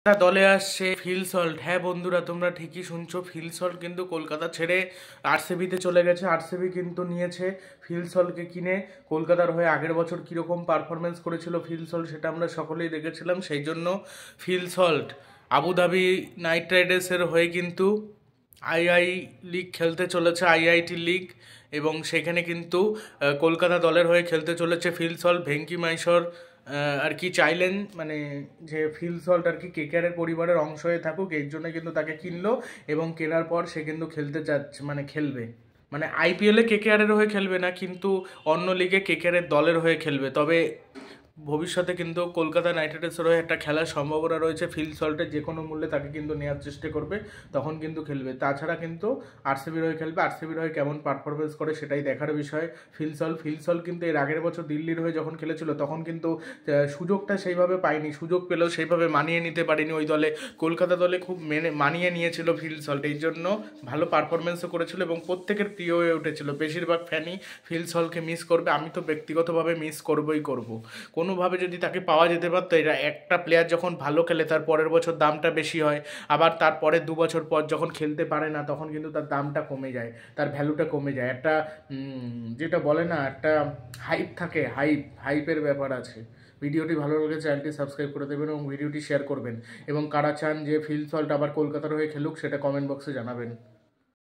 দলে আসছে Phil Salt. হ্যাঁ বন্ধুরা, তোমরা ঠিকই শুনছো, ফিল সল্ট কিন্তু কলকাতা ছেড়ে আরসিবিতে চলে গেছে। আরসিবি কিন্তু নিয়েছে ফিল সল্টকে কিনে। কলকাতার হয়ে আগের বছর কীরকম পারফরমেন্স করেছিল ফিল সল্ট সেটা আমরা সকলেই দেখেছিলাম। সেই জন্য ফিল সল্ট আবুধাবি নাইট রাইডার্সের হয়ে কিন্তু আইআই লিগ খেলতে চলেছে, আইআইটি লিগ, এবং সেখানে কিন্তু কলকাতা দলের হয়ে খেলতে চলেছে ফিল সল্ট। ভেঙ্কি মাইসর আর কি চাইলেন, মানে যে ফিল সল্ট আর কি কেকেআরের পরিবারের অংশ হয়ে থাকুক, এর জন্য কিন্তু তাকে কিনলো, এবং কেনার পর সে কিন্তু খেলতে যাচ্ছে, মানে খেলবে, মানে আইপিএলে কেকেআরের হয়ে খেলবে না, কিন্তু অন্য লিগে কেকেআরের দলের হয়ে খেলবে। তবে ভবিষ্যতে কিন্তু কলকাতা নাইট রাইডার্সের হয়ে একটা খেলার সম্ভাবনা রয়েছে। ফিল সল্টের যে কোনো মূল্যে তাকে কিন্তু নেওয়ার চেষ্টা করবে, তখন কিন্তু খেলবে। তাছাড়া কিন্তু আরসিবির হয়ে খেলবে। আরসিবির হয়ে কেমন পারফরমেন্স করে সেটাই দেখার বিষয়। ফিল সল্ট কিন্তু এর আগের বছর দিল্লির হয়ে যখন খেলেছিল তখন কিন্তু সুযোগটা সেইভাবে পায়নি, সুযোগ পেলেও সেইভাবে মানিয়ে নিতে পারেনি ওই দলে। কলকাতা দলে খুব মানিয়ে নিয়েছিল ফিল সল্ট, এই জন্য ভালো পারফরমেন্সও করেছিল এবং প্রত্যেকের প্রিয় হয়ে উঠেছিল। বেশিরভাগ ফ্যানই ফিল সল্টকে মিস করবে, আমি তো ব্যক্তিগতভাবে মিস করবই করব। কোনোভাবে যদি তাকে পাওয়া যেতে পারতো, এরা একটা প্লেয়ার যখন ভালো খেলে তার পরের বছর দামটা বেশি হয়, আবার তারপরে 2 বছর পর যখন খেলতে পারে না তখন কিন্তু তার দামটা কমে যায়, তার ভ্যালুটা কমে যায়। একটা যেটা বলে না, একটা হাইপ থাকে, হাইপের ব্যাপার আছে। ভিডিওটি ভালো লাগে চ্যানেলটি সাবস্ক্রাইব করে দেবেন এবং ভিডিওটি শেয়ার করবেন, এবং কারা চান যে ফিল সল্ট আবার কলকাতার হয়ে খেলুক সেটা কমেন্ট বক্সে জানাবেন।